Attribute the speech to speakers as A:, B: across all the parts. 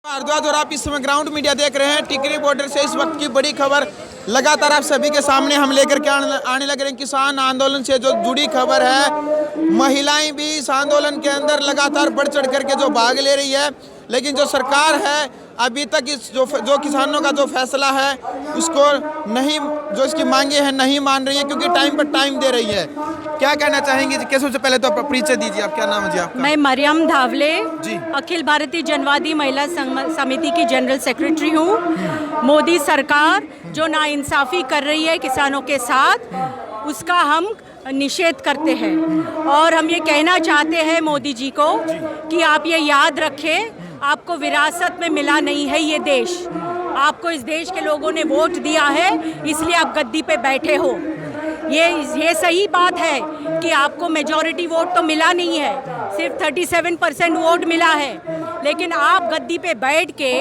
A: भारद्वाज और आप इस समय ग्राउंड मीडिया देख रहे हैं। टिकरी बॉर्डर से इस वक्त की बड़ी खबर लगातार आप सभी के सामने हम लेकर के आने लग रहे हैं। किसान आंदोलन से जो जुड़ी खबर है, महिलाएं भी इस आंदोलन के अंदर लगातार बढ़ चढ़ करके जो भाग ले रही है, लेकिन जो सरकार है अभी तक इस जो किसानों का जो फैसला है उसको नहीं, जो इसकी मांगे हैं नहीं मान रही है, क्योंकि टाइम पर टाइम दे रही है। क्या कहना चाहेंगे जी? सबसे पहले तो आप परिचय दीजिए, आप क्या नाम है जी आपका?
B: मैं मरियम धावले
A: जी,
B: अखिल भारतीय जनवादी महिला समिति की जनरल सेक्रेटरी हूँ। मोदी सरकार जो नाइंसाफ़ी कर रही है किसानों के साथ, उसका हम निषेध करते हैं और हम ये कहना चाहते हैं मोदी जी को कि आप ये याद रखें, आपको विरासत में मिला नहीं है ये देश। आपको इस देश के लोगों ने वोट दिया है, इसलिए आप गद्दी पे बैठे हो। ये सही बात है कि आपको मेजॉरिटी वोट तो मिला नहीं है, सिर्फ 37% वोट मिला है, लेकिन आप गद्दी पे बैठ के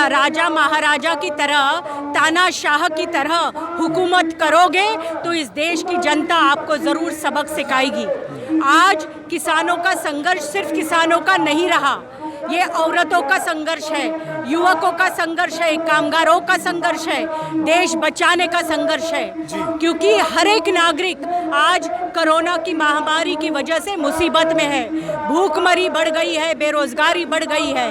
B: राजा महाराजा की तरह, तानाशाह की तरह हुकूमत करोगे तो इस देश की जनता आपको ज़रूर सबक सिखाएगी। आज किसानों का संघर्ष सिर्फ किसानों का नहीं रहा, ये औरतों का संघर्ष है, युवकों का संघर्ष है, कामगारों का संघर्ष है, देश बचाने का संघर्ष है, क्योंकि हर एक नागरिक आज कोरोना की महामारी की वजह से मुसीबत में है। भूखमरी बढ़ गई है, बेरोजगारी बढ़ गई है।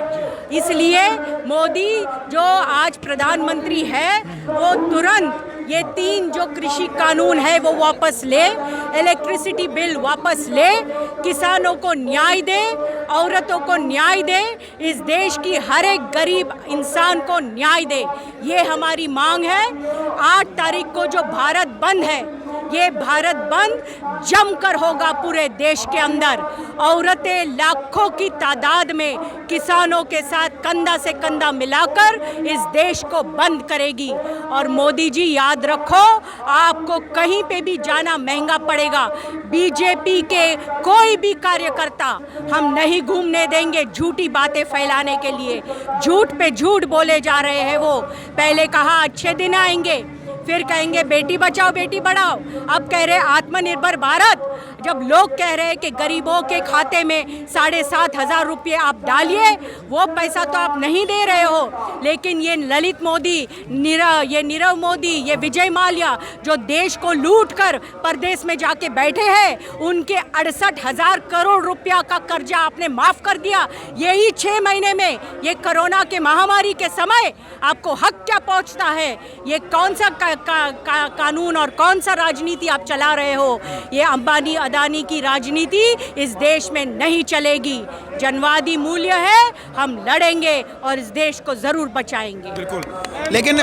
B: इसलिए मोदी जो आज प्रधानमंत्री है वो तुरंत ये 3 जो कृषि कानून है वो वापस ले, इलेक्ट्रिसिटी बिल वापस ले, किसानों को न्याय दे, औरतों को न्याय दे, इस देश की हर एक गरीब इंसान को न्याय दे। ये हमारी मांग है। 8 तारीख को जो भारत बंद है, ये भारत बंद जमकर होगा पूरे देश के अंदर। औरतें लाखों की तादाद में किसानों के साथ कंधा से कंधा मिलाकर इस देश को बंद करेगी। और मोदी जी याद रखो, आपको कहीं पे भी जाना महंगा पड़ेगा। बीजेपी के कोई भी कार्यकर्ता हम नहीं घूमने देंगे झूठी बातें फैलाने के लिए। झूठ पे झूठ बोले जा रहे हैं वो। पहले कहा अच्छे दिन आएंगे, फिर कहेंगे बेटी बचाओ बेटी बढ़ाओ, अब कह रहे आत्मनिर्भर भारत। जब लोग कह रहे हैं कि गरीबों के खाते में 7,500 रुपये आप डालिए, वो पैसा तो आप नहीं दे रहे हो, लेकिन ये ललित मोदी, ये नीरव मोदी, ये विजय माल्या जो देश को लूट कर परदेश में जाके बैठे हैं, उनके 68,000 करोड़ रुपया का कर्जा आपने माफ़ कर दिया। यही 6 महीने में, ये कोरोना के महामारी के समय आपको हक क्या पहुँचता है? ये कौन सा कानून और कौन सा राजनीति आप चला रहे हो? ये अंबानी अदानी की राजनीति इस देश में नहीं चलेगी। जनवादी मूल्य है, हम लड़ेंगे और इस देश को जरूर बचाएंगे।
A: बिल्कुल, लेकिन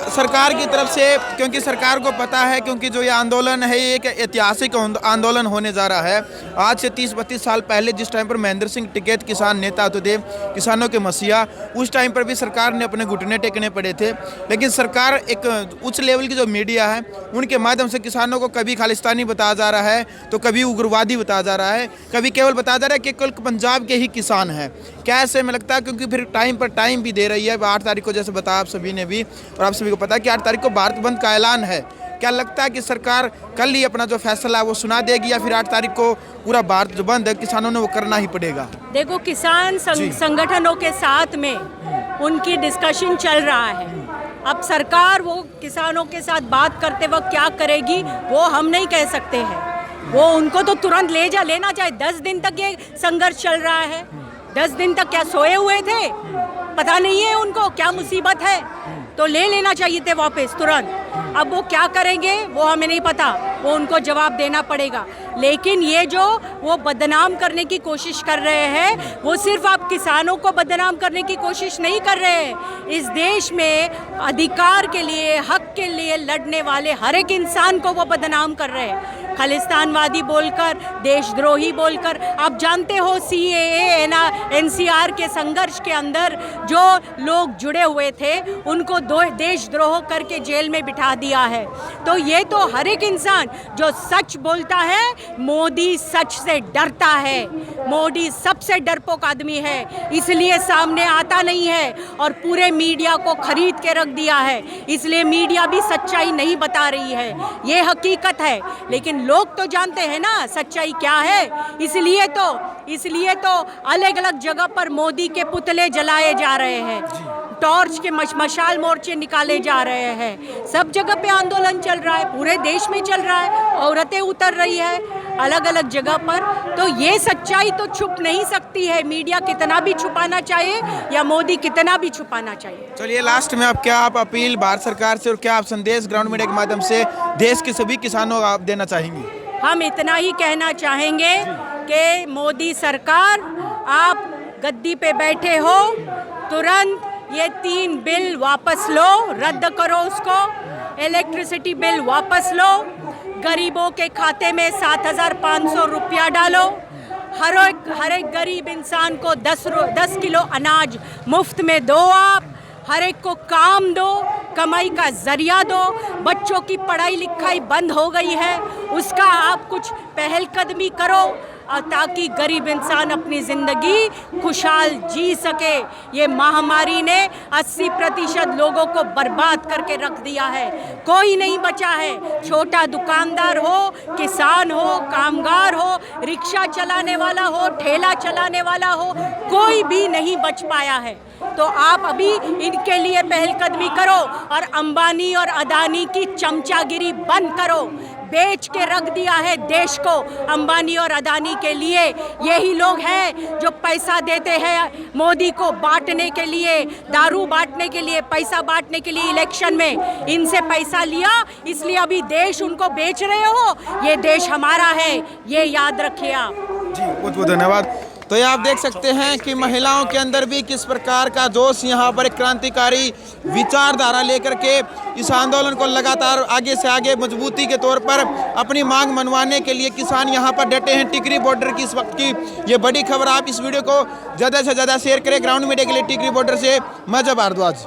A: सरकार की तरफ से, क्योंकि सरकार को पता है, क्योंकि जो ये आंदोलन है ये एक ऐतिहासिक आंदोलन होने जा रहा है। आज से 30-32 साल पहले जिस टाइम पर महेंद्र सिंह टिकैत किसान नेता होते थे, किसानों के मसीहा, उस टाइम पर भी सरकार ने अपने घुटने टेकने पड़े थे। लेकिन सरकार एक उच्च लेवल की जो मीडिया है उनके माध्यम से किसानों को कभी खालिस्तानी बताया जा रहा है, तो कभी उग्रवादी बताया जा रहा है, कभी केवल बताया जा रहा है कि केवल पंजाब के ही किसान हैं। क्या ऐसे में लगता है, क्योंकि फिर टाइम पर टाइम भी दे रही है। 8 तारीख को जैसे बताया आप सभी ने भी, और आप सभी को पता है कि 8 तारीख को भारत बंद का ऐलान है। क्या लगता है कि सरकार कल ही अपना जो फैसला है वो सुना देगी, या फिर 8 तारीख को पूरा भारत जो बंद है किसानों ने वो करना ही पड़ेगा?
B: देखो, किसान संगठनों के साथ में उनकी डिस्कशन चल रहा है। अब सरकार वो किसानों के साथ बात करते वक्त क्या करेगी वो हम नहीं कह सकते हैं। वो उनको तो तुरंत लेना चाहिए। 10 दिन तक ये संघर्ष चल रहा है। 10 दिन तक क्या सोए हुए थे? पता नहीं है उनको क्या मुसीबत है, तो लेना चाहिए थे वापस तुरंत। अब वो क्या करेंगे वो हमें नहीं पता, वो उनको जवाब देना पड़ेगा। लेकिन ये जो वो बदनाम करने की कोशिश कर रहे हैं, वो सिर्फ आप किसानों को बदनाम करने की कोशिश नहीं कर रहे हैं। इस देश में अधिकार के लिए, हक के लिए लड़ने वाले हर एक इंसान को वो बदनाम कर रहे हैं, खालिस्तानवादी बोलकर, देशद्रोही बोलकर। आप जानते हो CAA NCR के संघर्ष के अंदर जो लोग जुड़े हुए थे उनको देशद्रोह करके जेल में बिठा बढ़ा दिया है। तो ये तो हर एक इंसान जो सच बोलता है, मोदी सच से डरता है। मोदी सबसे डरपोक आदमी है, इसलिए सामने आता नहीं है और पूरे मीडिया को खरीद के रख दिया है। इसलिए मीडिया भी सच्चाई नहीं बता रही है, ये हकीकत है। लेकिन लोग तो जानते हैं ना सच्चाई क्या है। इसलिए तो अलग अलग जगह पर मोदी के पुतले जलाए जा रहे हैं, टॉर्च के मशाल मोर्चे निकाले जा रहे हैं, सब जगह पे आंदोलन चल रहा है, पूरे देश में चल रहा है, औरतें उतर रही है अलग अलग जगह पर। तो ये सच्चाई तो छुप नहीं सकती है, मीडिया कितना भी छुपाना चाहिए या मोदी कितना भी छुपाना चाहिए।
A: चलिए लास्ट में आप अपील भारत सरकार से और क्या आप संदेश ग्राउंड मीडिया के माध्यम से देश के सभी किसानों को आप देना चाहेंगी?
B: हम इतना ही कहना चाहेंगे कि मोदी सरकार, आप गद्दी पे बैठे हो, तुरंत ये 3 बिल वापस लो, रद्द करो उसको। इलेक्ट्रिसिटी बिल वापस लो, गरीबों के खाते में 7,500 रुपया डालो, हर एक गरीब इंसान को 10 किलो अनाज मुफ्त में दो आप, हर एक को काम दो, कमाई का जरिया दो। बच्चों की पढ़ाई लिखाई बंद हो गई है, उसका आप कुछ पहलकदमी करो ताकि गरीब इंसान अपनी ज़िंदगी खुशहाल जी सके। ये महामारी ने 80% लोगों को बर्बाद करके रख दिया है, कोई नहीं बचा है। छोटा दुकानदार हो, किसान हो, कामगार हो, रिक्शा चलाने वाला हो, ठेला चलाने वाला हो, कोई भी नहीं बच पाया है। तो आप अभी इनके लिए पहलकदमी करो और अंबानी और अदानी की चमचागिरी बंद करो। बेच के रख दिया है देश को अंबानी और अदानी के लिए। यही लोग हैं जो पैसा देते हैं मोदी को बांटने के लिए, दारू बांटने के लिए, पैसा बांटने के लिए। इलेक्शन में इनसे पैसा लिया, इसलिए अभी देश उनको बेच रहे हो। ये देश हमारा है, ये याद रखिए आप।
A: जी बहुत बहुत धन्यवाद। तो ये आप देख सकते हैं कि महिलाओं के अंदर भी किस प्रकार का जोश, यहाँ पर एक क्रांतिकारी विचारधारा लेकर के इस आंदोलन को लगातार आगे से आगे मजबूती के तौर पर अपनी मांग मनवाने के लिए किसान यहाँ पर डटे हैं। टिकरी बॉर्डर की इस वक्त की ये बड़ी खबर। आप इस वीडियो को ज़्यादा से ज़्यादा शेयर करें। ग्राउंड मीडिया के लिए टिकरी बॉर्डर से मैं जब भारद्वाज।